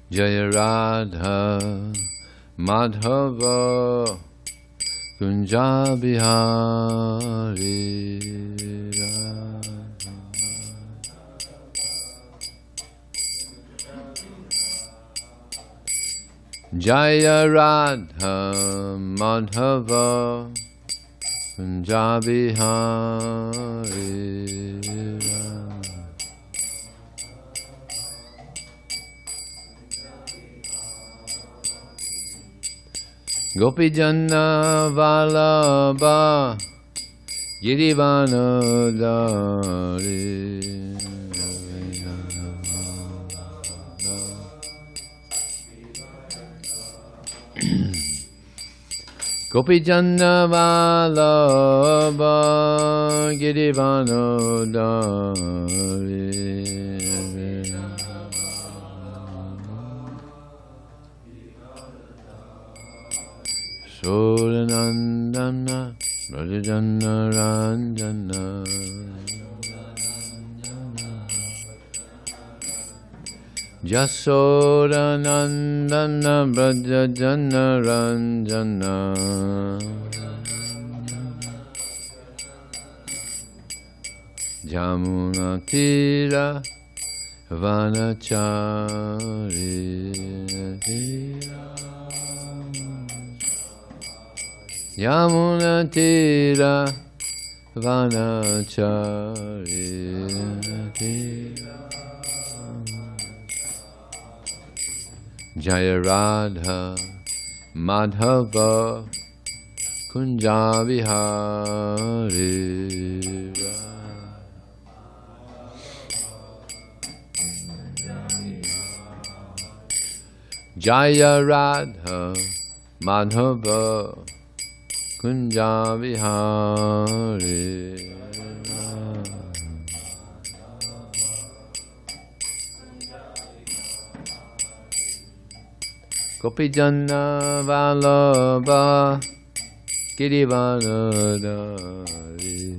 Jaya Radha Madhava Kunja Bihari Jaya Radha Madhava Kunja Bihari Gopi Janna Vallabha Girivana Dari Gopi Janna Vallabha Girivana Dari Sodanandana Brajajana Ranjana Jasodanandana Brajajana Ranjana Jamuna Tira Vanachari Yamuna Tira Vanachari Jaya Radha Madhava Kunja Vihari Jaya Radha Madhava Kunja Vihari Gopi Janna Vallabha Girivana Dari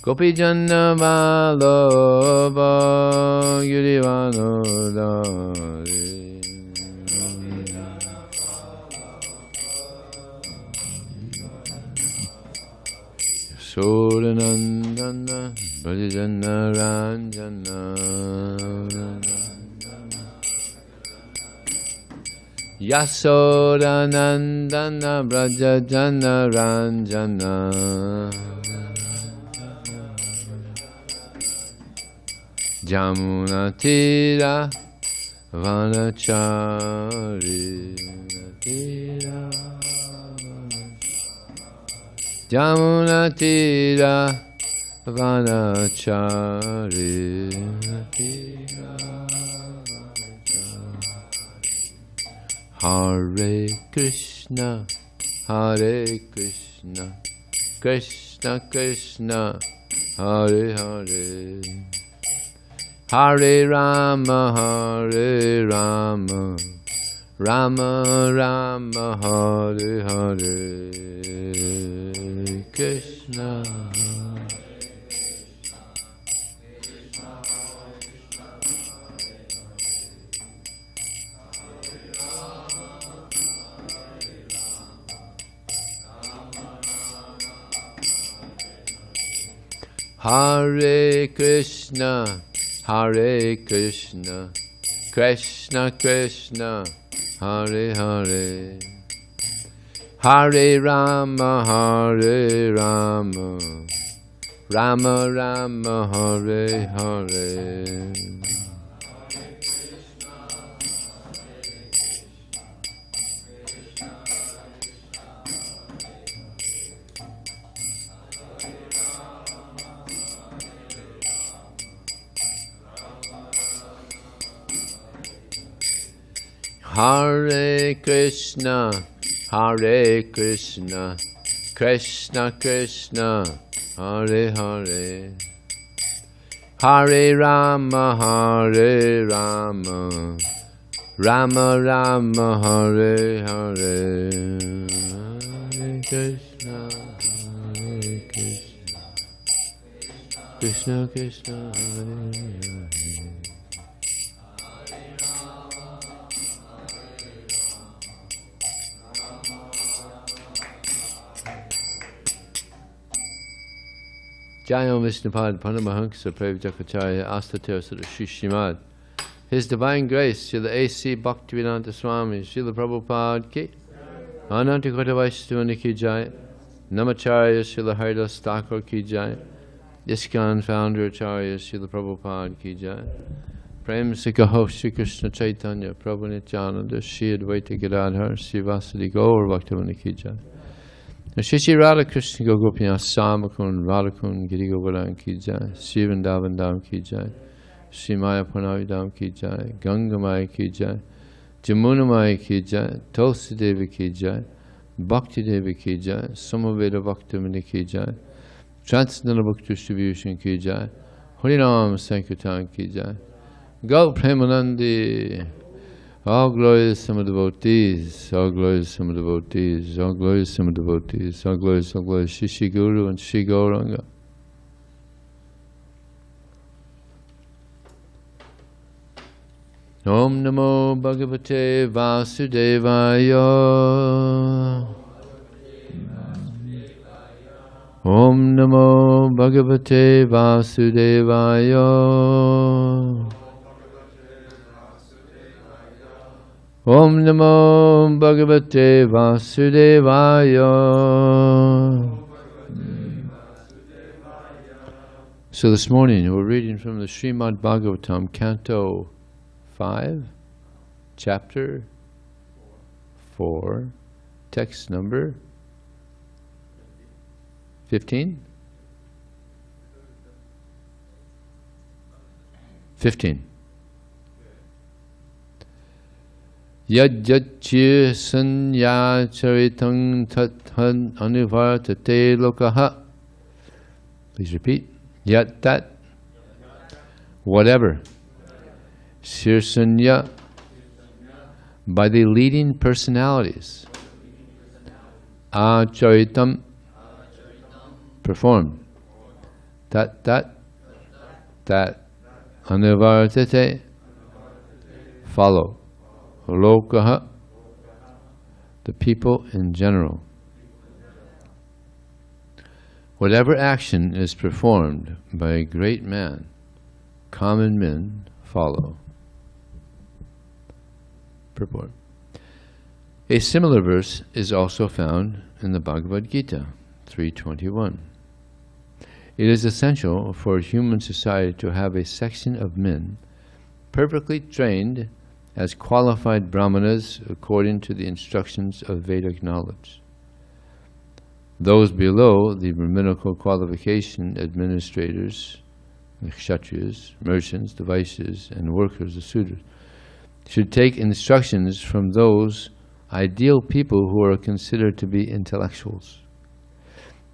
Gopi Janna Vallabha Girivana Dari Sodanandana Brajajana Ranjana Yasodanandana Brajajana Ranjana Jamuna Tira Vanachari Jamuna Tira Vanachari Hare Krishna Hare Krishna Krishna Krishna Hare Hare Hare Rama Hare Rama Rama Rama Hare Hare Krishna Hare Krishna Hare Krishna Krishna Krishna Hare Hare Hare Rama Hare Rama Rama Rama Hare Hare Hare Krishna, Hare Krishna, Krishna Krishna, Hare Hare, Hare Rama, Hare Rama, Rama Rama, Hare Hare, Hare Krishna, Hare Krishna. Krishna Krishna Hare Hare. Jayam Vishnupad Paramahansa Prevjakacharya Astatir Sri Srimad. His Divine Grace, Srila A.C. Bhaktivedanta Swami, Srila Prabhupada Ki, Ananta Kota Vaishnavani Ki Jai, Namacharya Srila Haridas Thakur Ki Jai, ISKCON Founder Acharya Srila Prabhupada Ki Jai, Prem Sikaho Sri Krishna Chaitanya, Prabhu Nityananda, Shri Advaita Gadadhar, Sri Vasadi Gaur Bhaktivinoda Ki Jai. Shri Radha Krishna Gopinath Samakun Radhakun Giri Govardhan Ki Jai, Sri Vrindavan Dham Ki Jai, Sri Maya Purnavi Dham Ki Jai, Ganga Maya Ki Jai, Jamuna Maya Ki Jai, Tulsi Devi Ki Jai, Bhakti Devi Ki Jai, Samaveda Bhaktivinoda Ki Jai, Transcendental Book Distribution Ki Jai, Harinam Sankirtan Ki Jai, Gaur Premanandi. All glorious some devotees, all glorious some devotees, all glorious some devotees, all glorious Shri Guru and Shri Gauranga. Om Namo Bhagavate Vasudevaya. Om Namo Bhagavate Vasudevaya. Om Namo Bhagavate Vasudevaya. So this morning we're reading from the Srimad Bhagavatam, Canto 5, Chapter 4, text number 15? 15. Yajjachir sanya charitang tathan anuvartate lokaha. Please repeat. Yat that. Whatever. Shirsanya. By the leading personalities. Acharitam. Performed. That. Anuvartate. Follow. Lokaha, the people in general. Whatever action is performed by a great man, common men follow. Purport. A similar verse is also found in the Bhagavad Gita 3:21. It is essential for human society to have a section of men perfectly trained as qualified brahmanas according to the instructions of Vedic knowledge. Those below the brahminical qualification, administrators, the kshatriyas, merchants, the vaishyas, and workers, the sudras, should take instructions from those ideal people who are considered to be intellectuals.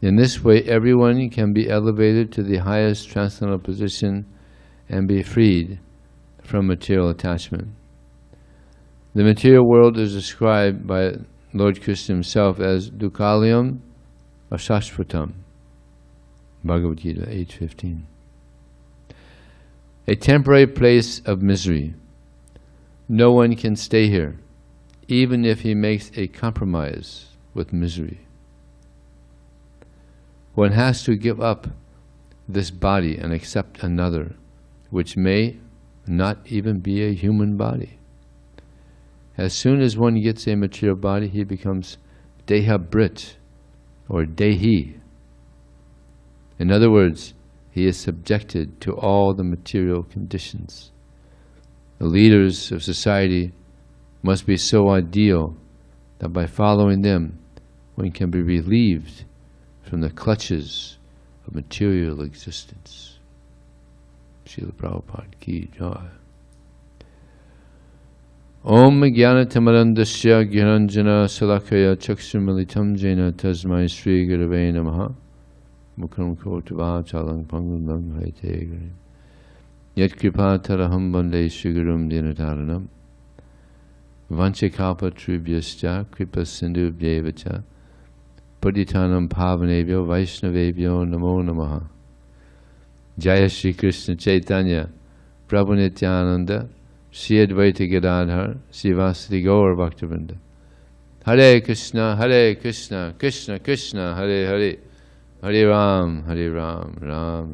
In this way, everyone can be elevated to the highest transcendental position and be freed from material attachment. The material world is described by Lord Krishna himself as Dukkhalayam Ashashvatam, Bhagavad Gita 8:15. A temporary place of misery. No one can stay here, even if he makes a compromise with misery. One has to give up this body and accept another, which may not even be a human body. As soon as one gets a material body, he becomes Dehabrit or Dehi. In other words, he is subjected to all the material conditions. The leaders of society must be so ideal that by following them, one can be relieved from the clutches of material existence. Srila Prabhupada Ki Jai. Om Jnanatamarandasya Gyananjana Salakaya Chakshumalitam Jena Tasmai Sri Gurave Namaha Mukram Kotava Chalang Pangundang Haite Garim Yat Kripa Taraham Bande Sri Gurum Dinataranam Vanchakapa Trubhyascha Kripa Sindhu Bhyevacha Paditanam Pavanebhyo Vaishnavebhyo Namo Namaha. Jaya Shri Krishna Chaitanya Prabhu Nityananda Shri Advaita Gadadhar Sivasati Gaur Bhaktivinoda. Hare Krishna, Krishna Krishna, Hare Hare, Hare Ram, Ram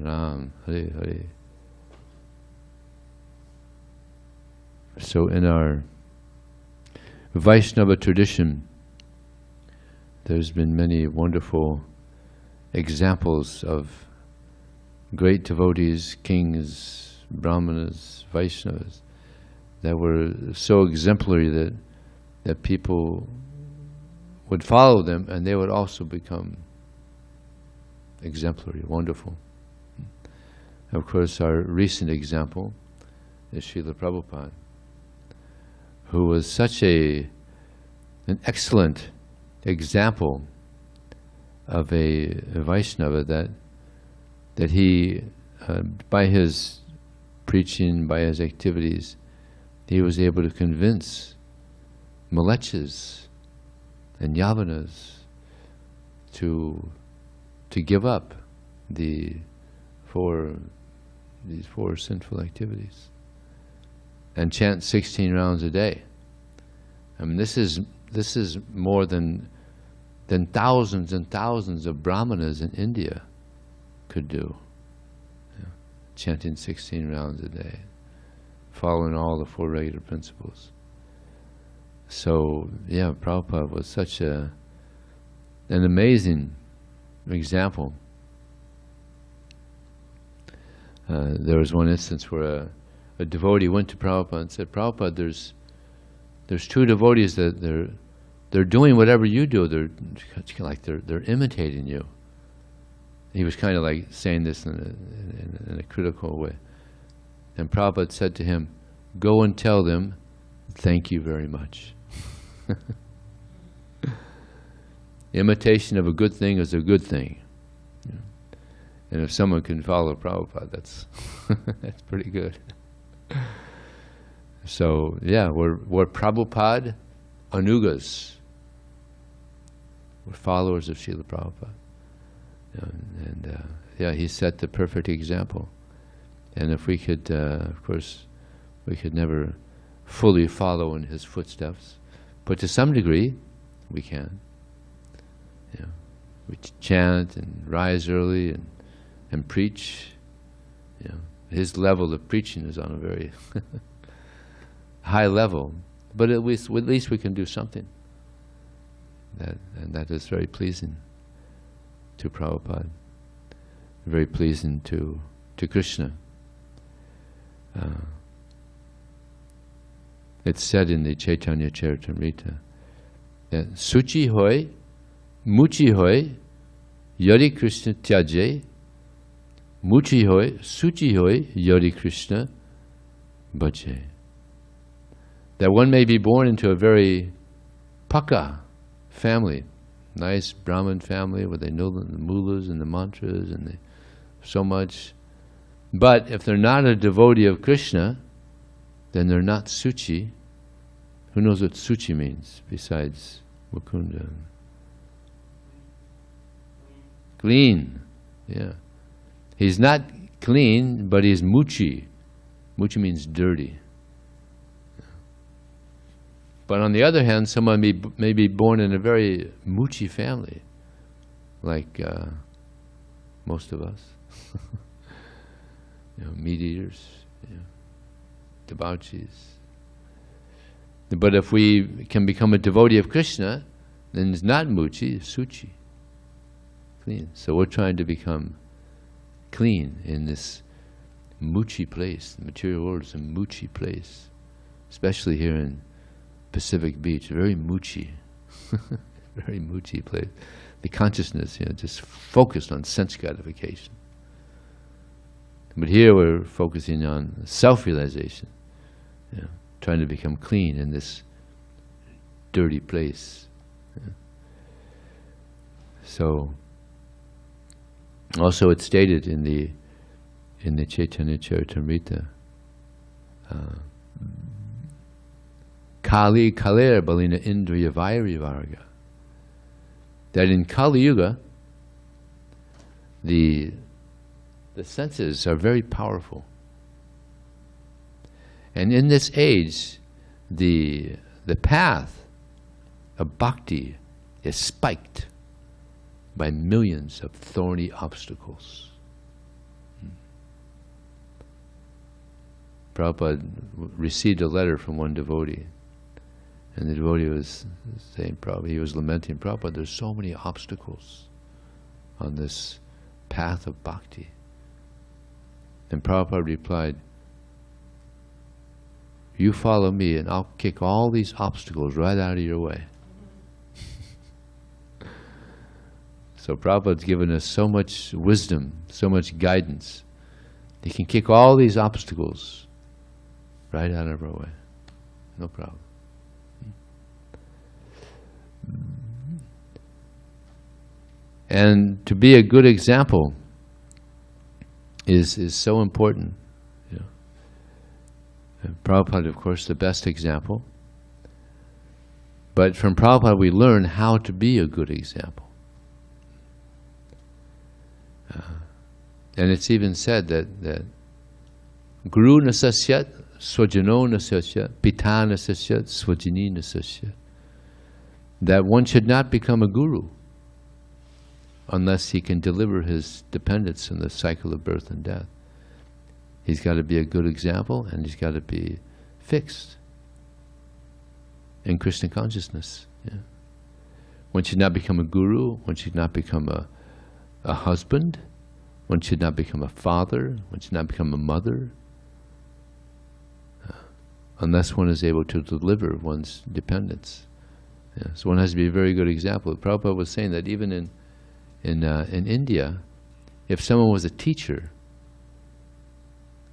Ram, Hare Hare. So in our Vaishnava tradition, there's been many wonderful examples of great devotees, kings, brahmanas, Vaishnavas, that were so exemplary that people would follow them and they would also become exemplary, wonderful. Of course, our recent example is Srila Prabhupada, who was such an excellent example of a Vaishnava that he, by his preaching, by his activities, he was able to convince Malechas and Yavanas to give up these four sinful activities and chant 16 rounds a day. I mean, this is more than thousands and thousands of brahmanas in India could do. Yeah. Chanting 16 rounds a day, following all the four regular principles. So, yeah, Prabhupada was such an amazing example. There was one instance where a devotee went to Prabhupada and said, Prabhupada, there's two devotees that they're doing whatever you do. They're imitating you. He was kind of like saying this in a critical way. And Prabhupada said to him, go and tell them, thank you very much. Imitation of a good thing is a good thing. Yeah. And if someone can follow Prabhupada, that's that's pretty good. So yeah, we're Prabhupada Anugas. We're followers of Srila Prabhupada. And yeah, he set the perfect example. And if we could, of course, we could never fully follow in his footsteps, but to some degree, we can. Yeah. We chant and rise early and preach. Yeah. His level of preaching is on a very high level, but at least we can do something. And that is very pleasing to Prabhupada, very pleasing to Krishna. It's said in the Chaitanya Charitamrita that Suchi hoy, Muchi hoy, Yari Krishna tyaje, Muchi hoy, Suchi hoy, Yari Krishna bhaje. That one may be born into a very paka family, nice Brahmin family where they know the mulas and the mantras and so much. But if they're not a devotee of Krishna, then they're not Suchi. Who knows what Suchi means besides Mukunda? Clean. Yeah. He's not clean, but he's Muchi. Muchi means dirty. But on the other hand, someone may be born in a very Muchi family, like most of us. Meat eaters, debauchees. But if we can become a devotee of Krishna, then it's not Muchi, it's Suchi. Clean. So we're trying to become clean in this Muchi place. The material world is a Muchi place, especially here in Pacific Beach, very Muchi. Very Muchi place. The consciousness, just focused on sense gratification. But here we're focusing on self-realization, trying to become clean in this dirty place. So, also it's stated in the Chaitanya Charitamrita, Kali Kaler Balina Indriya Vairi Varga, that in Kali Yuga, the The senses are very powerful. And in this age, the path of bhakti is spiked by millions of thorny obstacles. Prabhupada received a letter from one devotee, and the devotee was saying, he was lamenting, Prabhupada, there's so many obstacles on this path of bhakti. And Prabhupada replied, you follow me and I'll kick all these obstacles right out of your way. So Prabhupada's given us so much wisdom, so much guidance. He can kick all these obstacles right out of our way. No problem. And to be a good example is so important. You know. And Prabhupada, of course, the best example. But from Prabhupada we learn how to be a good example. And it's even said that Guru nasasyat, swajano nasasyat, pita nasasyat, swajini nasasyat. That one should not become a guru unless he can deliver his dependents from the cycle of birth and death. He's got to be a good example, and he's got to be fixed in Krishna consciousness. Yeah. One should not become a guru, one should not become a husband, one should not become a father, one should not become a mother, unless one is able to deliver one's dependents. Yeah. So one has to be a very good example. Prabhupada was saying that even in India, if someone was a teacher,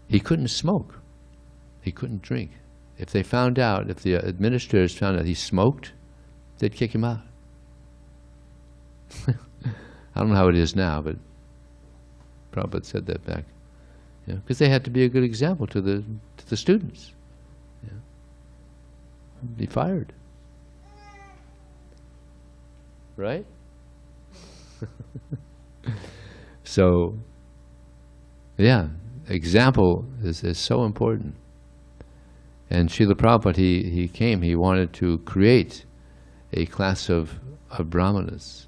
he couldn't smoke, he couldn't drink. If they found out, if the administrators found out he smoked, they'd kick him out. I don't know how it is now, but Prabhupada said that back. Yeah, because they had to be a good example to the students. Yeah. Be fired. Right? So, yeah, example is so important. And Srila Prabhupada, he wanted to create a class of brahmanas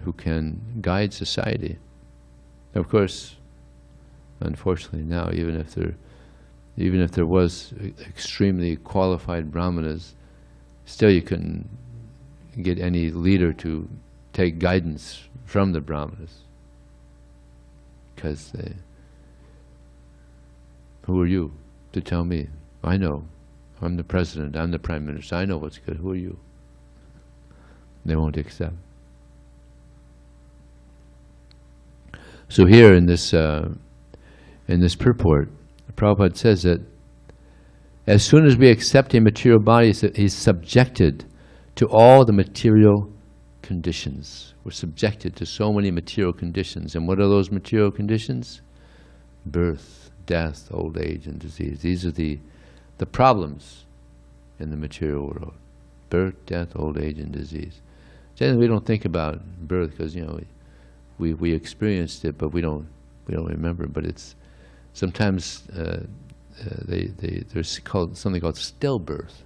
who can guide society. Of course, unfortunately now, even if there was extremely qualified brahmanas, still you couldn't get any leader to take guidance from the brahmanas, because who are you to tell me? I know. I'm the president, I'm the prime minister, I know what's good. Who are you? They won't accept. So here in this purport, Prabhupada says that as soon as we accept a material body, he's subjected to all the material conditions. We're subjected to so many material conditions. And what are those material conditions? Birth, death, old age, and disease. These are the problems in the material world. Birth, death, old age, and disease. Generally, we don't think about birth because, you know, we experienced it, but we don't remember. But it's sometimes there's something called stillbirth.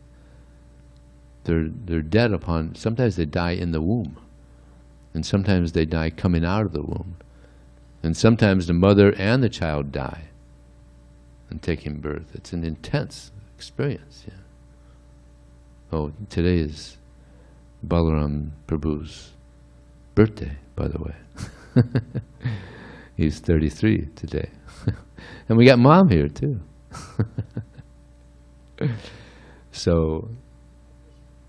They're dead upon. Sometimes they die in the womb, and sometimes they die coming out of the womb, and sometimes the mother and the child die in taking birth. It's an intense experience. Yeah. Oh, today is Balaram Prabhu's birthday, by the way. He's 33 today. And we got Mom here too. So,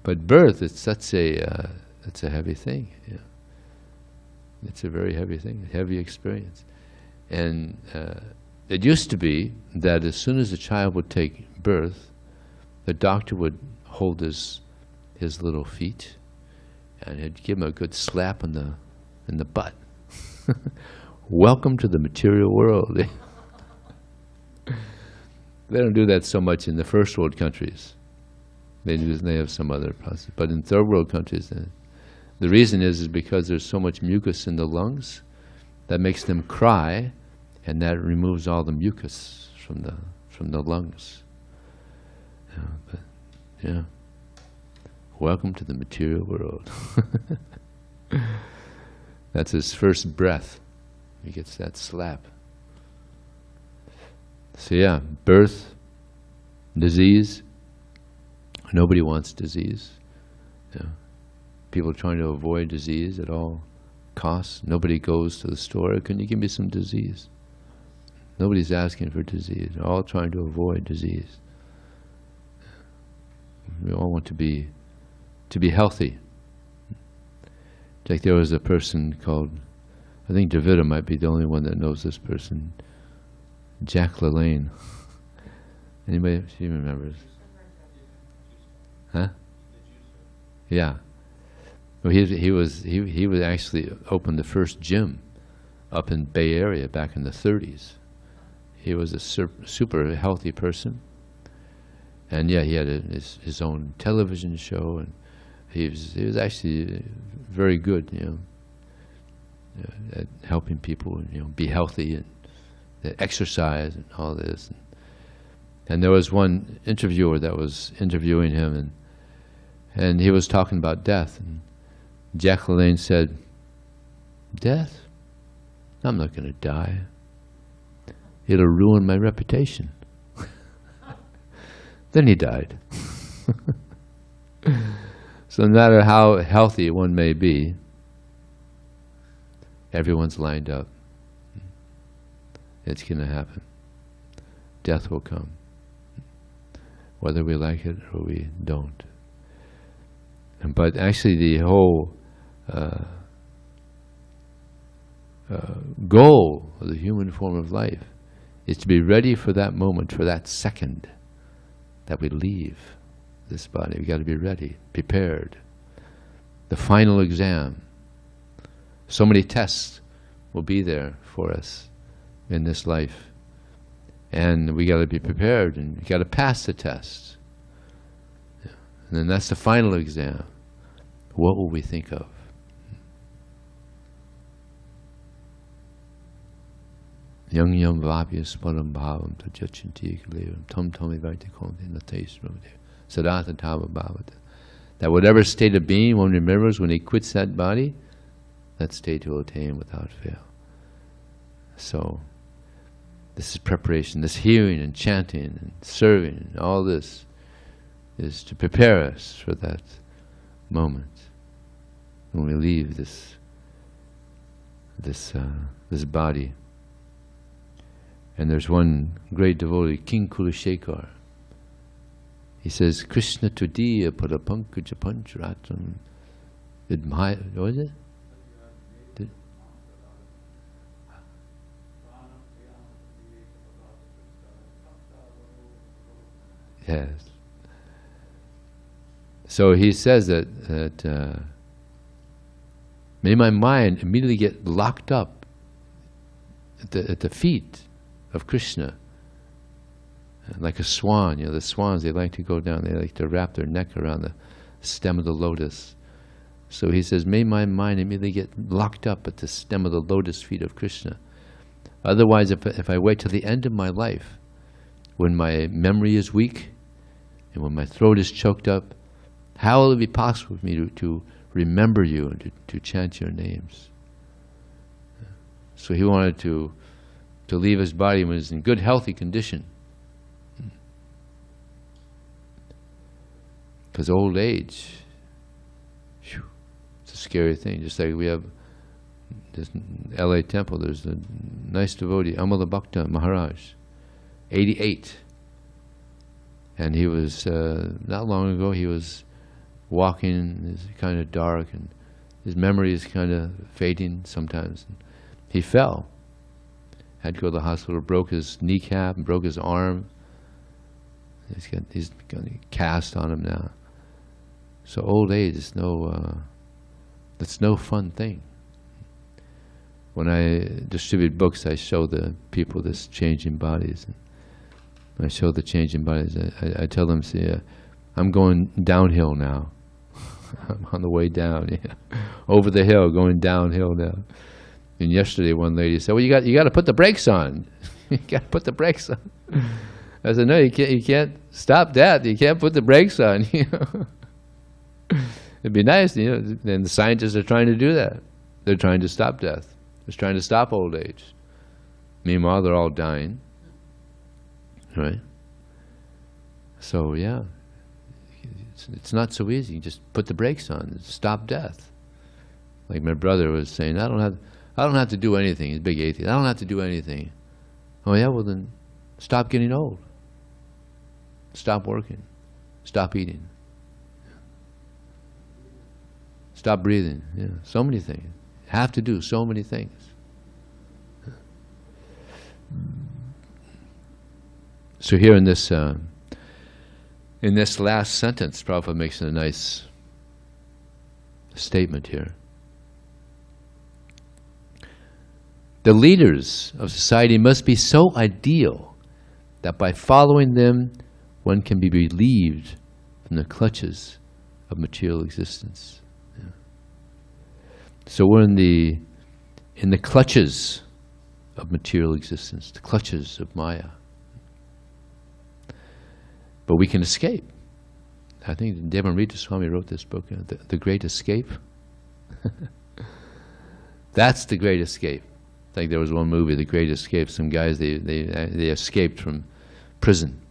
but birth, it's a heavy thing. Yeah. It's a very heavy thing, a heavy experience. And it used to be that as soon as a child would take birth, the doctor would hold his little feet and he'd give him a good slap in the butt. Welcome to the material world. They don't do that so much in the first world countries. They have some other process. But in third world countries, the reason is because there's so much mucus in the lungs that makes them cry, and that removes all the mucus from the lungs. But yeah, welcome to the material world. That's his first breath. He gets that slap. So yeah, birth, disease. Nobody wants disease. Yeah. People trying to avoid disease at all costs. Nobody goes to the store, can you give me some disease? Nobody's asking for disease. They're all trying to avoid disease. We all want to be healthy. Like there was a person called, I think Davida might be the only one that knows this person, Jack LaLanne. Anybody? She remembers? Huh? Yeah. Well, he was actually opened the first gym up in Bay Area back in the 30s. He was a super healthy person, and yeah, he had his own television show, and he was actually very good, at helping people, be healthy and exercise and all this. And there was one interviewer that was interviewing him, and he was talking about death. And Jack LaLanne said, "Death? I'm not going to die. It'll ruin my reputation." Then he died. So no matter how healthy one may be, everyone's lined up. It's going to happen. Death will come, whether we like it or we don't. But actually the whole goal of the human form of life is to be ready for that moment, for that second that we leave this body. We've got to be ready, prepared. The final exam. So many tests will be there for us in this life. And we got to be prepared, and we got to pass the test. Yeah. And then that's the final exam. What will we think of? Yang yam vabhyas param bhavam tajachanti ekalevam tam tami vaiti konti natais ramade sadata tava bhavata. That whatever state of being one remembers when he quits that body, that state will attain without fail. So, this is preparation, this hearing and chanting and serving, and all this is to prepare us for that moment when we leave this body. And there's one great devotee, King Kulashekar. He says, "Krishna tudiya parapankaja pancharatam admire." What was it? Yes. So he says that may my mind immediately get locked up at the feet of Krishna, like a swan. The swans, they like to go down, they like to wrap their neck around the stem of the lotus. So he says, may my mind immediately get locked up at the stem of the lotus feet of Krishna. Otherwise, if I wait till the end of my life, when my memory is weak, and when my throat is choked up, how will it be possible for me to remember you and to chant your names? So he wanted to leave his body when he was in good, healthy condition. Because old age, it's a scary thing. Just like we have this LA temple, there's a nice devotee, Amala Bhakta Maharaj, 88. And he was, not long ago, he was walking, it's kind of dark, and his memory is kind of fading sometimes. And he fell. Had to go to the hospital, broke his kneecap, and broke his arm. He's got a cast on him now. So old age is it's no fun thing. When I distribute books, I show the people this changing bodies. When I show the changing bodies, I tell them, see, I'm going downhill now. I'm on the way down, over the hill, going downhill now. And yesterday one lady said, well, you got to put the brakes on. You got to put the brakes on. I said, no, you can't stop that. You can't put the brakes on. It'd be nice, and the scientists are trying to do that. They're trying to stop death. They're trying to stop old age. Meanwhile, they're all dying. Right? So, yeah. It's not so easy. You just put the brakes on. Stop death. Like my brother was saying, I don't have to do anything. He's a big atheist. I don't have to do anything. Oh yeah, well then stop getting old. Stop working. Stop eating. Stop breathing. Yeah, so many things. Have to do so many things. So here in this last sentence, Prabhupada makes a nice statement here. The leaders of society must be so ideal that by following them, one can be relieved from the clutches of material existence. Yeah. So we're in the clutches of material existence, the clutches of Maya. But we can escape. I think Devanrita Swami wrote this book, The Great Escape. That's the great escape. I think there was one movie, The Great Escape. Some guys, they escaped from prison.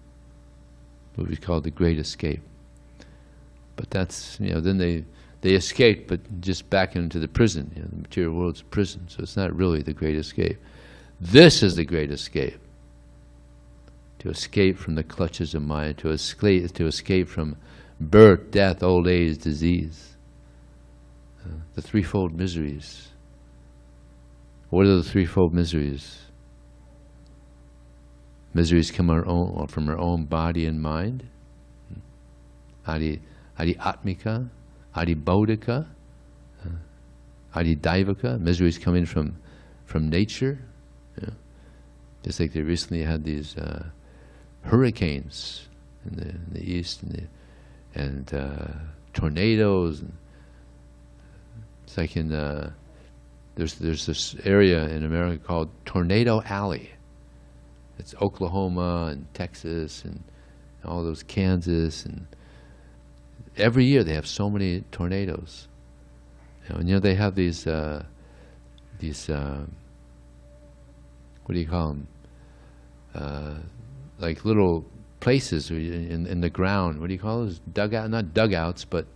The movie called The Great Escape. But that's, then they escaped, but just back into the prison. The material world's a prison, so it's not really the great escape. This is the great escape. To escape from the clutches of Maya, to escape from birth, death, old age, disease. The threefold miseries. What are the threefold miseries? Miseries come from our own body and mind. Adi Atmika, Adi Bodhika, Adi Daivaka. Miseries coming from nature. Just like they recently had these hurricanes in the east and tornadoes. And it's like there's this area in America called Tornado Alley. It's Oklahoma and Texas and all those Kansas, and every year they have so many tornadoes. And they have these what do you call them? Like little places in the ground. What do you call those? Dugout? Not dugouts, but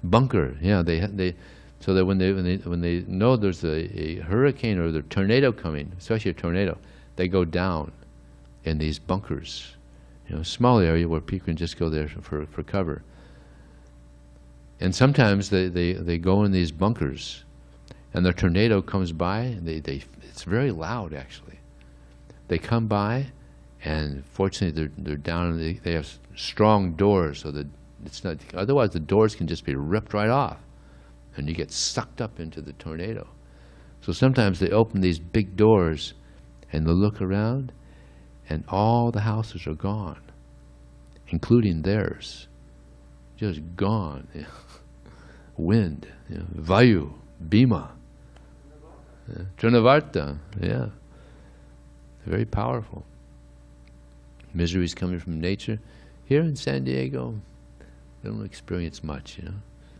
bunker. Yeah, they so that when they know there's a hurricane or the tornado coming, especially a tornado, they go down in these bunkers. A small area where people can just go there for cover. And sometimes they go in these bunkers, and the tornado comes by, and it's very loud actually. They come by, and fortunately they're down. They have strong doors, so that it's not. Otherwise, the doors can just be ripped right off, and you get sucked up into the tornado. So sometimes they open these big doors, and they look around, and all the houses are gone, including theirs, just gone. Wind, Vayu, Bhima, Trinavarta, yeah. Very powerful. Miseries coming from nature. Here in San Diego, we don't experience much,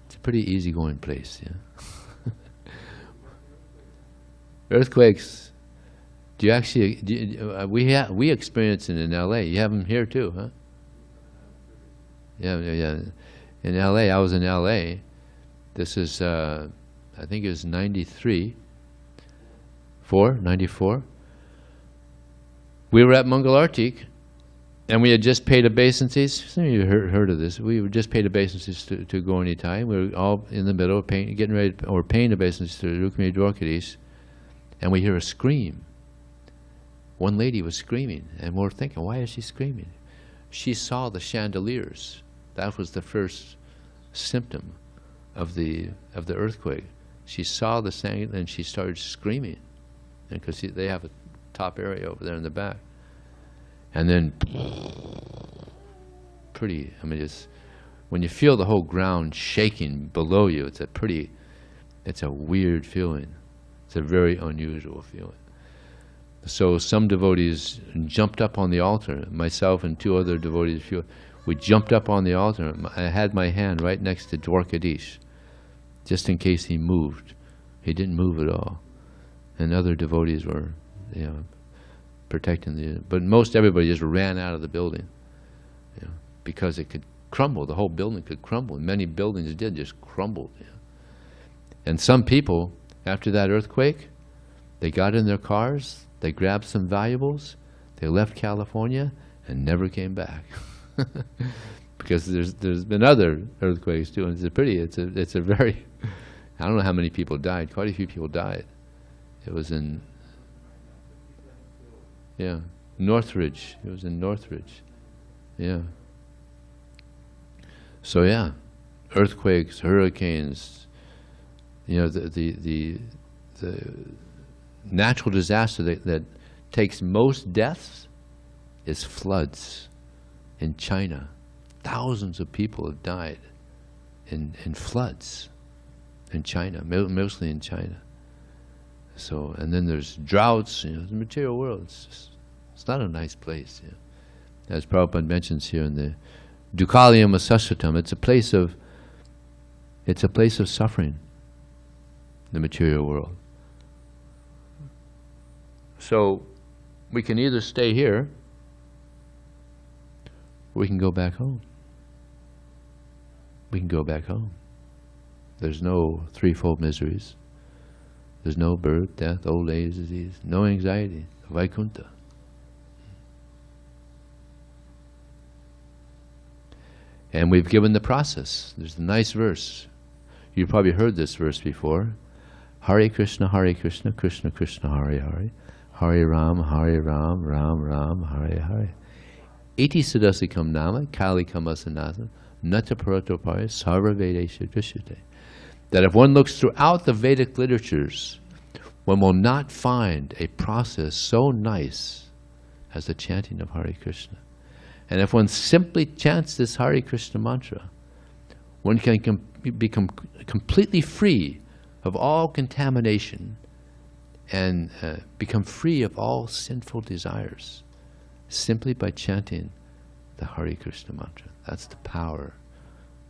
It's a pretty easygoing place, Earthquakes. Do you actually? We experience it in L.A. You have them here too, huh? Yeah. In L.A., I was in L.A. This is, I think it was 94. We were at Mangalartik, and we had just paid obeisances. Some of you heard of this. We just paid obeisances to Gaura-Nitai. We were all in the middle, getting ready, or paying obeisances to Rukmini Dwarkadis, and we hear a scream. One lady was screaming, and we're thinking, why is she screaming? She saw the chandeliers. That was the first symptom of the earthquake. She saw the sound, and she started screaming, because they have a top area over there in the back. And then, just when you feel the whole ground shaking below you, it's a weird feeling. It's a very unusual feeling. So some devotees jumped up on the altar. Myself and two other devotees, we jumped up on the altar. I had my hand right next to Dwarkadish, just in case he moved. He didn't move at all. And other devotees were, protecting the... But most everybody just ran out of the building, because it could crumble. The whole building could crumble. Many buildings did, just crumbled. And some people, after that earthquake, they got in their cars, they grabbed some valuables, they left California, and never came back. Because there's been other earthquakes too, and it's a very... I don't know how many people died. Quite a few people died. It was in... Northridge. It was in Northridge. So earthquakes, hurricanes, the natural disaster that takes most deaths is floods in China. Thousands of people have died in floods in China, mostly in China. So, and then there's droughts. The material world, it's not a nice place. As Prabhupada mentions here in the Dukkhalayam Sasatam, it's a place of suffering, the material world. So we can either stay here, or we can go back home. We can go back home. There's no threefold miseries. There's no birth, death, old age, disease, no anxiety, Vaikuntha. And we've given the process. There's a nice verse. You've probably heard this verse before. Hare Krishna, Krishna Krishna, Hare Hare. Hare Ram, Ram Ram, Hare Hare. Iti Sudasikam Nama, Kali Kamasanasa, Nata Parato Pare, Sarva Vedesha Drishyate. That if one looks throughout the Vedic literatures, one will not find a process so nice as the chanting of Hare Krishna. And if one simply chants this Hare Krishna mantra, one can become completely free of all contamination and become free of all sinful desires simply by chanting the Hare Krishna mantra. That's the power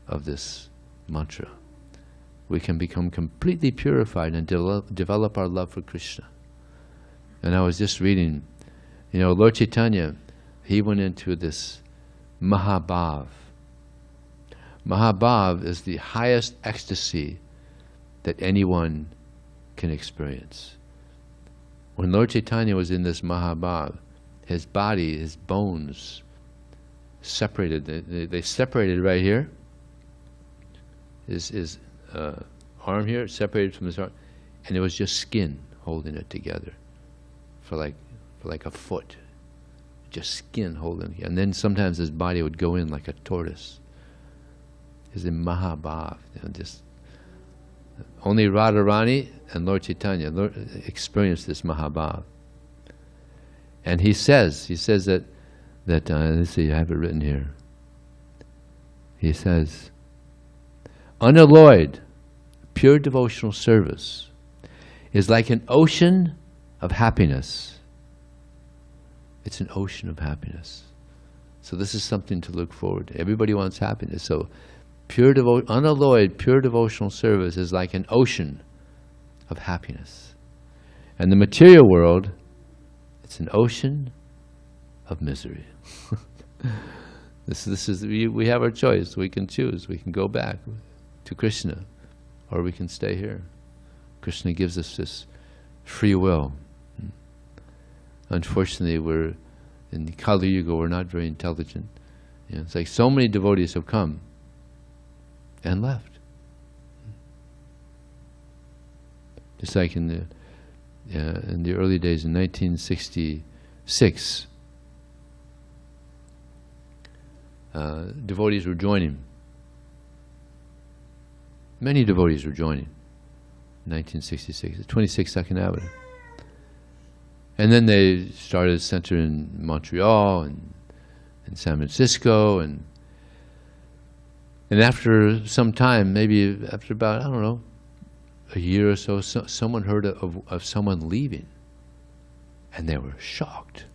of this mantra. We can become completely purified and develop our love for Krishna. And I was just reading, Lord Chaitanya, he went into this Mahabhav. Mahabhav is the highest ecstasy that anyone can experience. When Lord Chaitanya was in this Mahabhav, his body, his bones separated. They separated right here. His arm here separated from his arm, and it was just skin holding it together for like a foot. Just skin holding it. And then sometimes his body would go in like a tortoise. He's in Mahabhav. Just only Radharani and Lord Chaitanya experienced this Mahabhav. And he says that let's see, I have it written here. He says, unalloyed, pure devotional service is like an ocean of happiness. It's an ocean of happiness. So this is something to look forward to. Everybody wants happiness. So unalloyed, pure devotional service is like an ocean of happiness. And the material world, it's an ocean of misery. We have our choice. We can choose. We can go back to Krishna, or we can stay here. Krishna gives us this free will. Unfortunately, we're in the Kali Yuga, we're not very intelligent. It's like so many devotees have come and left. Just like in the early days in 1966, devotees were joining. Many devotees were joining. 1966, 26 Second Avenue. And then they started a center in Montreal and in San Francisco, and after some time, maybe after about, a year or so, someone heard of someone leaving, and they were shocked.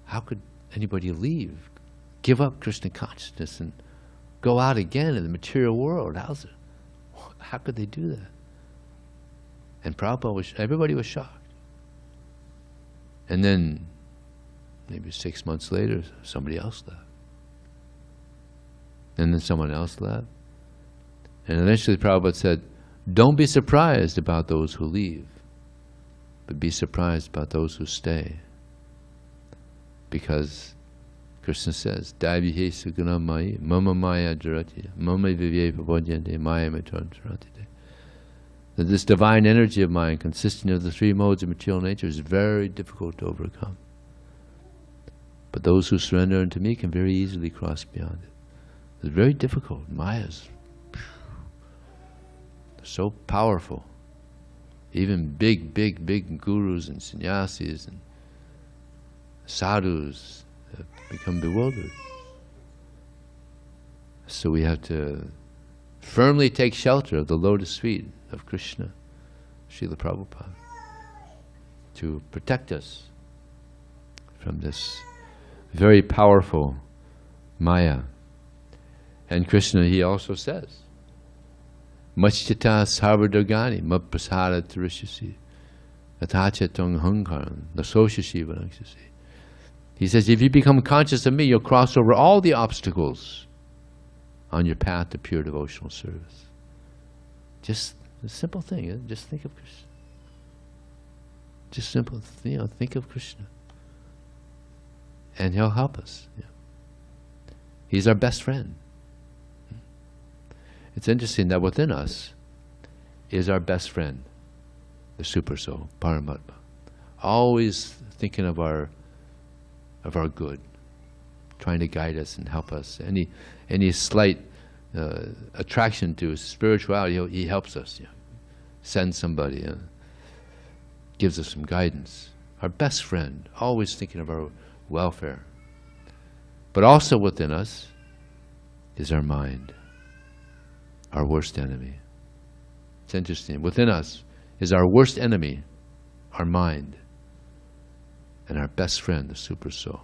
How could anybody leave, give up Krishna consciousness, and go out again in the material world? How could they do that? And Prabhupada everybody was shocked. And then, maybe 6 months later, somebody else left. And then someone else left. And eventually Prabhupada said, don't be surprised about those who leave, but be surprised about those who stay. Because Krishna says, Daivihe suguna mai, mama maya jarati, mama vivye pabodhyante, maya metantarati. That this divine energy of mine, consisting of the three modes of material nature, is very difficult to overcome. But those who surrender unto me can very easily cross beyond it. It's very difficult. Maya's so powerful. Even big gurus and sannyasis and sadhus have become bewildered. So we have to firmly take shelter of the lotus feet of Krishna, Srila Prabhupada, to protect us from this very powerful Maya. And Krishna, he also says, Machchita sarvadogani mapprasada tarishasi atachetong hankaram nasoshashi vanakshasi. He says, if you become conscious of me, you'll cross over all the obstacles on your path to pure devotional service. Just a simple thing. Just think of Krishna. Just simple, think of Krishna. And he'll help us. He's our best friend. It's interesting that within us is our best friend, the Super Soul, Paramatma, always thinking of our good, trying to guide us and help us. Any slight attraction to spirituality, he helps us. Sends somebody, gives us some guidance. Our best friend, always thinking of our welfare. But also within us is our mind, our worst enemy. It's interesting. Within us is our worst enemy, our mind, and our best friend, the Super Soul.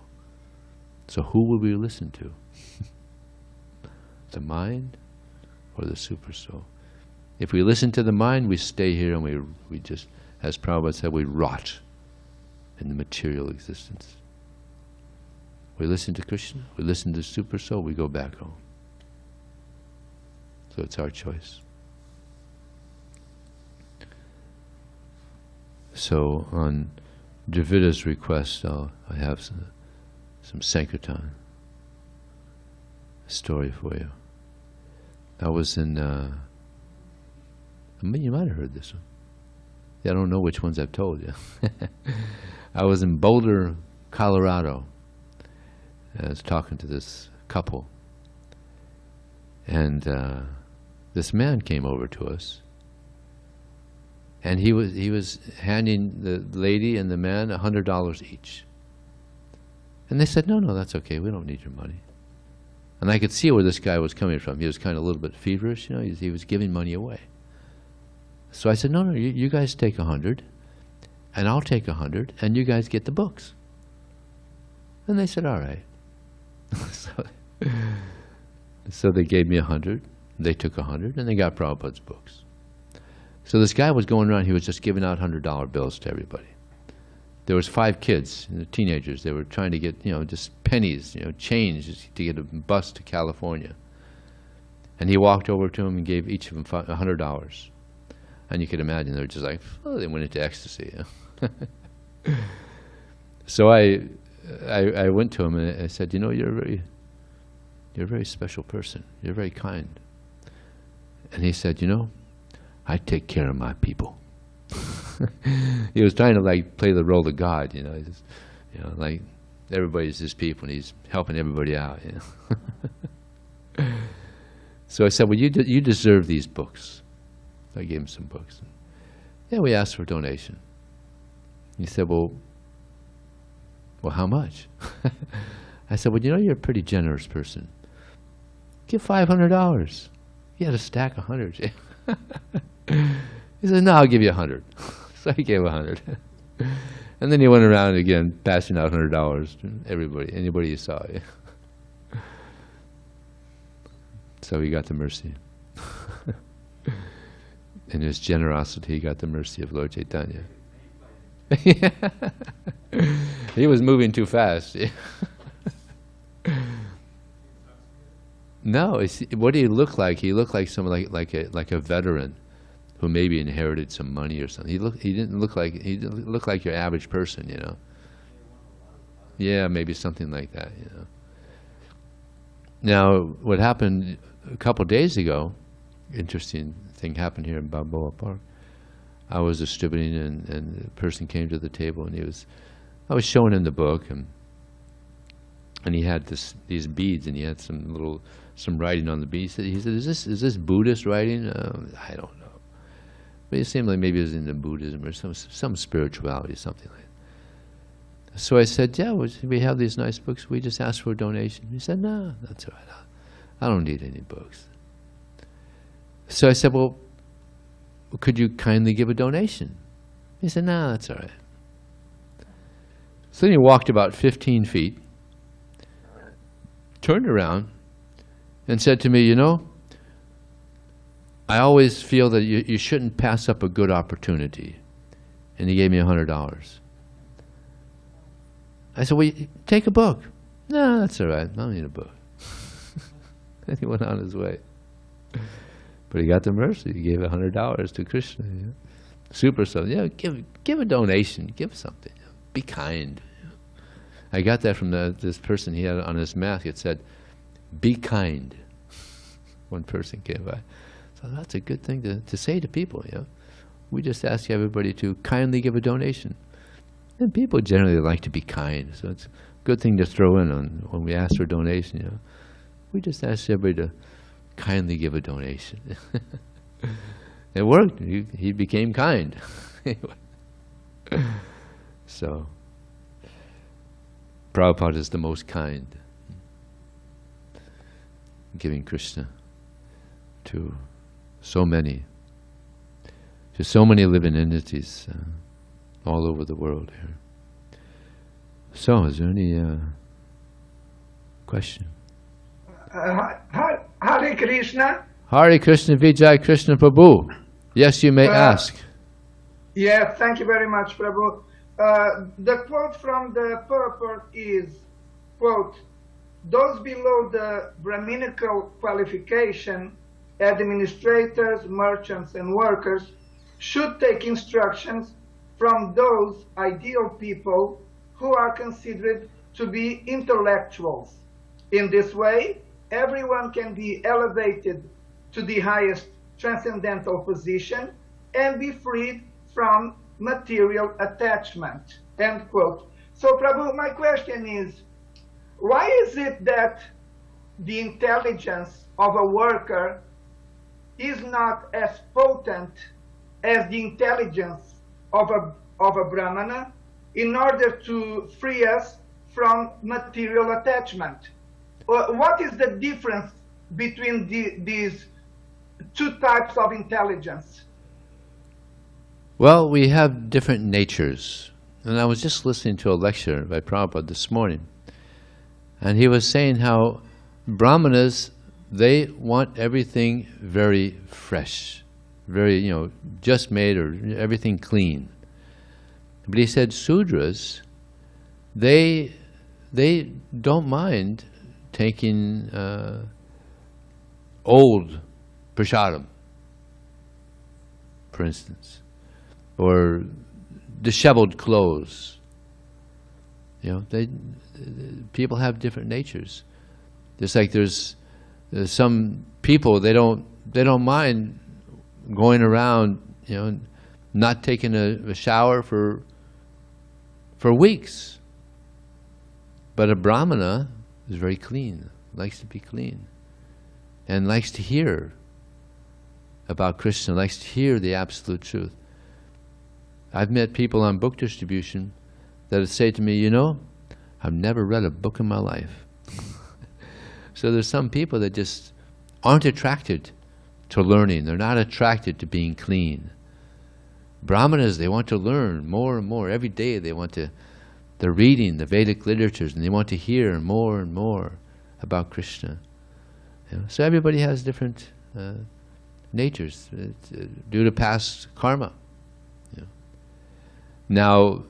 So who will we listen to? The mind or the Super Soul? If we listen to the mind, we stay here and we just, as Prabhupada said, we rot in the material existence. We listen to Krishna, we listen to the Super Soul, we go back home. So it's our choice. So on Dravita's request, I have some Sankirtan story for you. I was in, you might have heard this one. Yeah, I don't know which ones I've told you. I was in Boulder, Colorado. I was talking to this couple. And this man came over to us. And he was handing the lady and the man $100 each. And they said, no, that's okay. We don't need your money. And I could see where this guy was coming from. He was kind of a little bit feverish, he was giving money away. So I said, no, you guys take 100, and I'll take 100, and you guys get the books. And they said, all right. So they gave me 100, they took 100, and they got Prabhupada's books. So this guy was going around, he was just giving out $100 bills to everybody. There was 5 kids, teenagers. They were trying to get, just pennies, change to get a bus to California. And he walked over to them and gave each of them $100. And you could imagine they were just like, they went into ecstasy. So I went to him and I said, you're a very special person. You're very kind. And he said, I take care of my people. He was trying to play the role of God, like everybody's his people and he's helping everybody out. So I said, well, you deserve these books. I gave him some books. Yeah, we asked for a donation. He said, well, how much? I said, well, you're a pretty generous person. Give $500. He had a stack of 100s. He said, no, I'll give you 100. So he gave 100. And then he went around again, passing out $100 to everybody, anybody he saw. So he got the mercy. In his generosity, he got the mercy of Lord Chaitanya. He was moving too fast. No, what did he look like? He looked like someone like a veteran who maybe inherited some money or something. He didn't look like your average person, you know. Yeah, maybe something like that, you know. Now, what happened a couple of days ago, interesting thing happened here in Balboa Park. I was distributing, and the person came to the table, and I was showing him the book, and he had these beads, and he had some writing on the beads. He said, "Is this Buddhist writing?" I don't know, but it seemed like maybe it was into Buddhism or some spirituality, something like that. So I said, "Yeah, we have these nice books. We just asked for a donation." He said, "No, that's all right. I don't need any books." So I said, "Well, could you kindly give a donation?" He said, "No, that's all right." So then he walked about 15 feet, turned around, and said to me, "You know, I always feel that you shouldn't pass up a good opportunity." And he gave me $100. I said, "Well, take a book." "No, that's all right. I don't need a book." And he went on his way. But he got the mercy. He gave $100 to Krishna. You know? Super something. Yeah, give a donation. Give something. You know? Be kind. You know? I got that from this person. He had on his mask. It said, "Be kind." One person came by. So that's a good thing to say to people. You know? We just ask everybody to kindly give a donation. And people generally like to be kind. So it's a good thing to throw in when we ask for a donation. You know? We just ask everybody to kindly give a donation. It worked. He became kind. So, Prabhupada is the most kind, giving Krishna to so many living entities all over the world here. So, is there any question? Hare Krishna. Hare Krishna Vijaya Krishna Prabhu. Yes, you may ask. Yeah, thank you very much, Prabhu. The quote from the purport is, quote, "Those below the Brahminical qualification, administrators, merchants, and workers, should take instructions from those ideal people who are considered to be intellectuals. In this way, everyone can be elevated to the highest transcendental position and be freed from material attachment." End quote. So, Prabhu, my question is, why is it that the intelligence of a worker is not as potent as the intelligence of a Brahmana in order to free us from material attachment? What is the difference between these two types of intelligence? Well, we have different natures. And I was just listening to a lecture by Prabhupada this morning. And he was saying how Brahmanas, they want everything very fresh, very, just made, or everything clean. But he said Sudras, they don't mind taking old prasadam, for instance, or disheveled clothes. People have different natures. Just like there's some people, they don't mind going around, not taking a shower for weeks. But a Brahmana is very clean, likes to be clean, and likes to hear about Krishna, likes to hear the absolute truth. I've met people on book distribution that would say to me, I've never read a book in my life. So there's some people that just aren't attracted to learning. They're not attracted to being clean. Brahmanas, they want to learn more and more. Every day they're reading the Vedic literatures and they want to hear more and more about Krishna. So everybody has different natures due to past karma. Now,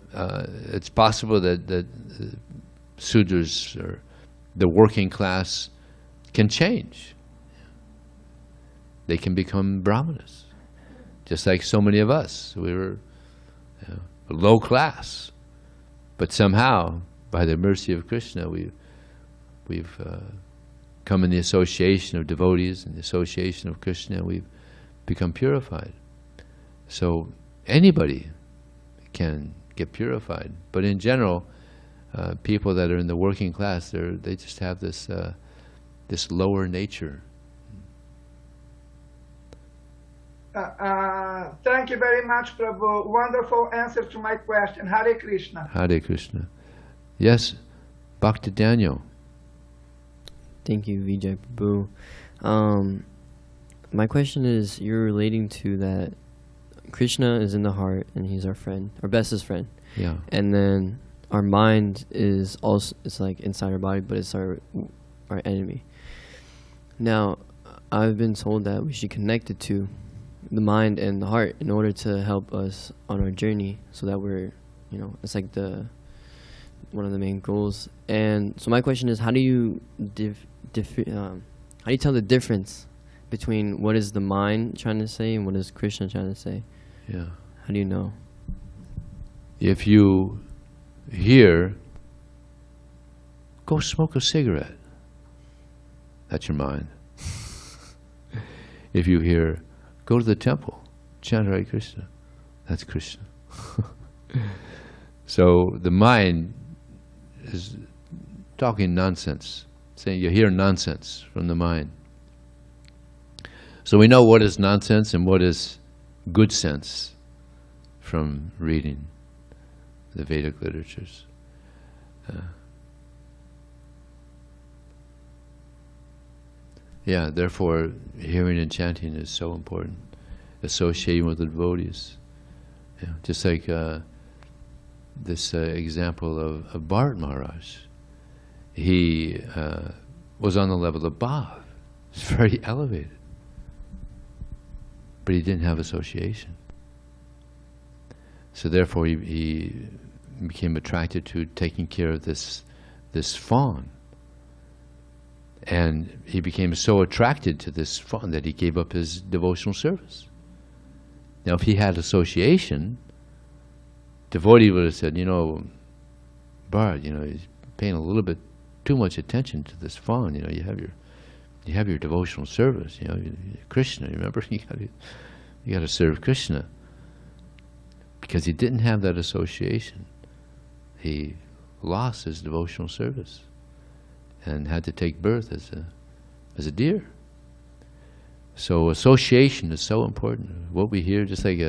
it's possible that Sudras or the working class can change. They can become Brahmanas. Just like so many of us. We were low class. But somehow, by the mercy of Krishna, we've come in the association of devotees and the association of Krishna, and we've become purified. So anybody can get purified. But in general, people that are in the working class, they just have this lower nature. Thank you very much, Prabhu. Wonderful answer to my question. Hare Krishna. Hare Krishna. Yes, Bhakti Daniel. Thank you, Vijay Prabhu. My question is, you're relating to that Krishna is in the heart and he's our friend, our bestest friend. Yeah. And then our mind is also, it's like inside our body, but it's our enemy. Now, I've been told that we should connect it to the mind and the heart in order to help us on our journey, so that we're, it's like one of the main goals. And so my question is, how do you how do you tell the difference between what is the mind trying to say and what is Krishna trying to say? Yeah. How do you know? If you hear, go smoke a cigarette, that's your mind. If you hear, go to the temple, chant Hare Krishna, that's Krishna. So the mind is talking nonsense, saying you hear nonsense from the mind. So we know what is nonsense and what is good sense from reading the Vedic literatures. Therefore, hearing and chanting is so important. Associating with the devotees. Just like this example of Bharat Maharaj. He was on the level above. He's very elevated. But he didn't have association. So therefore he became attracted to taking care of this fawn. And he became so attracted to this fawn that he gave up his devotional service. Now if he had association, devotee would have said, Bharat, he's paying a little bit too much attention to this fawn. You have your devotional service. Krishna. Remember, you got to serve Krishna. Because he didn't have that association, he lost his devotional service and had to take birth as a deer. So association is so important. What we hear, just like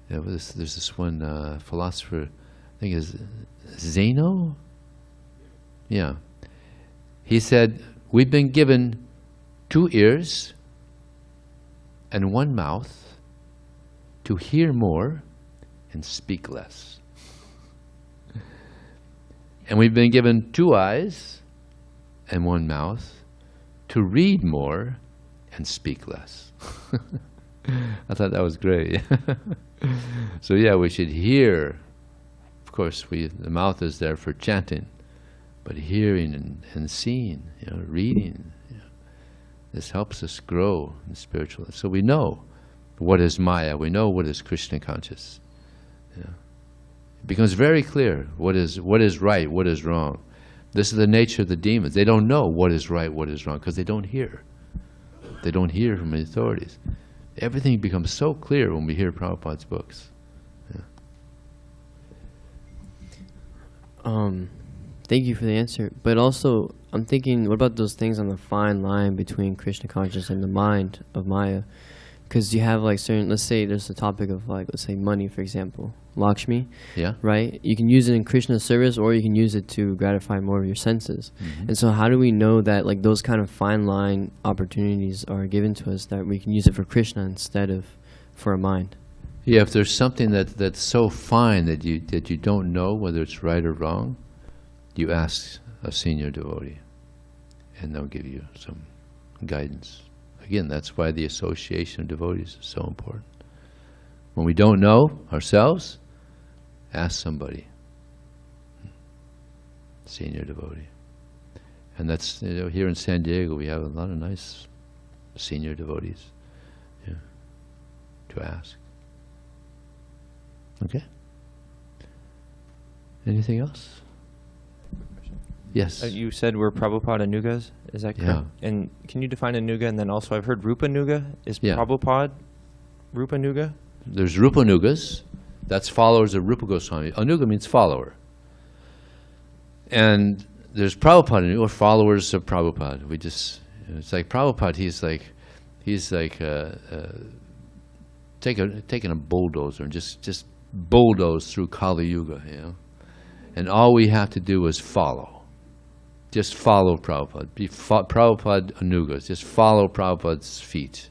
there's this one philosopher, I think is Zeno. Yeah, he said, we've been given 2 ears and 1 mouth to hear more and speak less. And we've been given 2 eyes and 1 mouth to read more and speak less. I thought that was great. So we should hear. Of course, the mouth is there for chanting, but hearing and seeing, reading, this helps us grow in spiritual. So we know what is Maya. We know what is Krishna conscious. It becomes very clear what is right, what is wrong. This is the nature of the demons. They don't know what is right, what is wrong, because they don't hear. They don't hear from the authorities. Everything becomes so clear when we hear Prabhupada's books. Thank you for the answer. But also, I'm thinking, what about those things on the fine line between Krishna consciousness and the mind of Maya? because you have like certain, let's say there's a topic of like, let's say money, for example, Lakshmi, Yeah. right? You can use it in Krishna's service, or you can use it to gratify more of your senses. And so how do we know that like those kind of fine line opportunities are given to us, that we can use it for Krishna instead of for a mind? Yeah, if there's something that's so fine that you don't know whether it's right or wrong, you ask a senior devotee, and they'll give you some guidance. Again, that's why the association of devotees is so important. When we don't know ourselves, ask somebody, senior devotee. And that's, here in San Diego, we have a lot of nice senior devotees, yeah, to ask. Okay. Anything else? Yes. You said we're Prabhupada Anugas, is that correct? Yeah. And can you define Anuga? And then also I've heard Rupa Nuga. Is Yeah. Prabhupada Rupa Nuga? There's Rupa Nugas, that's followers of Rupa Goswami. Anuga means follower. And there's Prabhupada Anuga, or followers of Prabhupada. We just, it's like Prabhupada, he's like taking a bulldozer and just bulldoze through Kali Yuga, you know. And all we have to do is follow. Just follow Prabhupada. Be Prabhupada Anugas. Just follow Prabhupada's feet.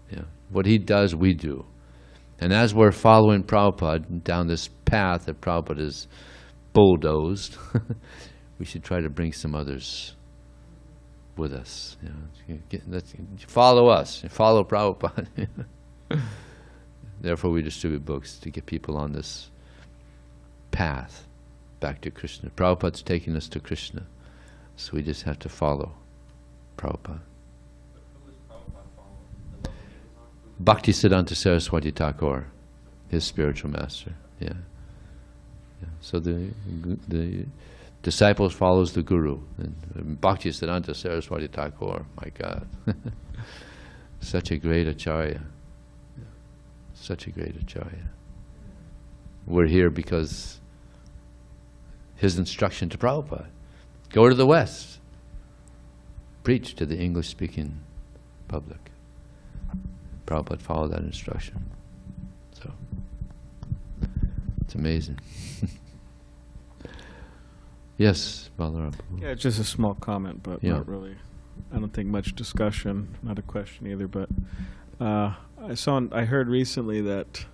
Yeah. What he does, we do. And as we're following Prabhupada down this path that Prabhupada has bulldozed, we should try to bring some others with us. You know, follow us. Follow Prabhupada. Therefore, we distribute books to get people on this path back to Krishna. Prabhupada's taking us to Krishna. So we just have to follow Prabhupada. Bhakti Siddhanta Saraswati Thakur, his spiritual master. Yeah. So the disciples follows the guru. And Bhakti Siddhanta Saraswati Thakur, my God. Such a great acharya. Such a great acharya. We're here because his instruction to Prabhupada. Go to the West. Preach to the English-speaking public. Prabhupada followed that instruction. So, it's amazing. Yes, Balaram. Yeah, just a small comment, but Yeah. not really. I don't think much discussion, not a question either, but I heard recently that,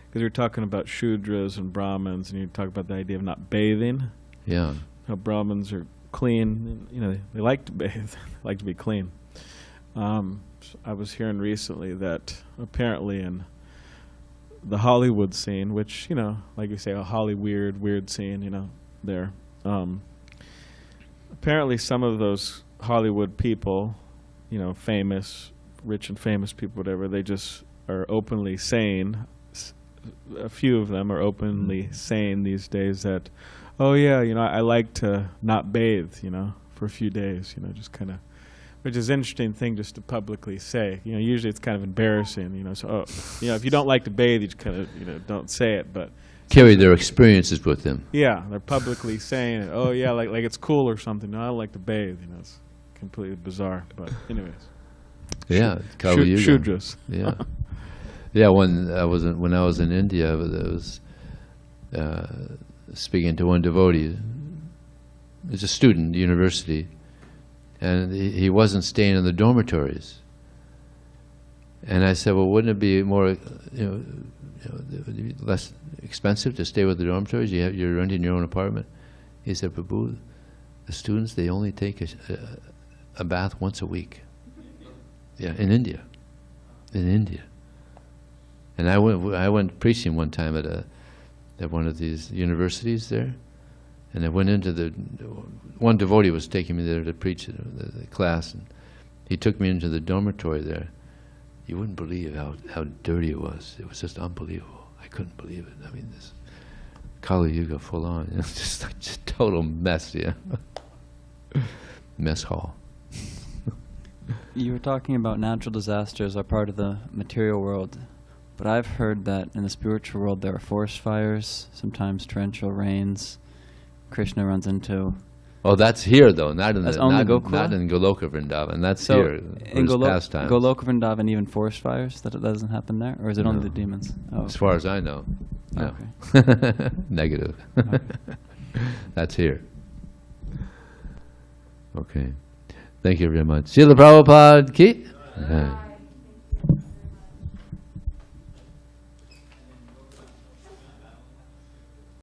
because you're talking about Shudras and Brahmins, and you talk about the idea of not bathing. Yeah. How Brahmins are clean, you know, they like to bathe, they like to be clean. So I was hearing recently that apparently in the Hollywood scene, which, you know, like you say, a weird scene, you know, there. Apparently some of those Hollywood people, you know, famous, rich and famous people, whatever, they just are openly saying, a few of them are openly saying these days that, oh yeah, you know, I like to not bathe, you know, for a few days, you know, just kind of, which is an interesting thing just to publicly say. You know, usually it's kind of embarrassing, you know, so, oh, you know, if you don't like to bathe, you just kind of, you know, don't say it, but. Carry their experiences with them. Yeah, they're publicly saying it. Oh yeah, like it's cool or something. No, I don't like to bathe, you know, it's completely bizarre, but anyways. Yeah. Kali Yuga. Shudras. Yeah. Yeah, when I was in India, I was speaking to one devotee. He's a student at university, and he wasn't staying in the dormitories. And I said, well, wouldn't it be more, less expensive to stay with the dormitories? You're renting your own apartment. He said, Prabhu, the students, they only take a bath once a week. Yeah, in India. In India. And I went preaching one time at one of these universities there, and I went into one devotee was taking me there to preach the class, and he took me into the dormitory there. You wouldn't believe how dirty it was. It was just unbelievable. I couldn't believe it. I mean, this Kali Yuga full on. It was just like just total mess, yeah. Mess hall. You were talking about natural disasters are part of the material world, but I've heard that in the spiritual world there are forest fires, sometimes torrential rains. Krishna runs into Oh, that's here though, not in That's the, only not, Gokula? not in Goloka Vrindavan. That's So here. in for his pastimes. Goloka Vrindavan, even forest fires, that doesn't happen there? Or is it only No. the demons? Oh, As far as I know, no. Okay. Negative. Okay. That's here. Okay. Thank you very much. Srila Prabhupada ki.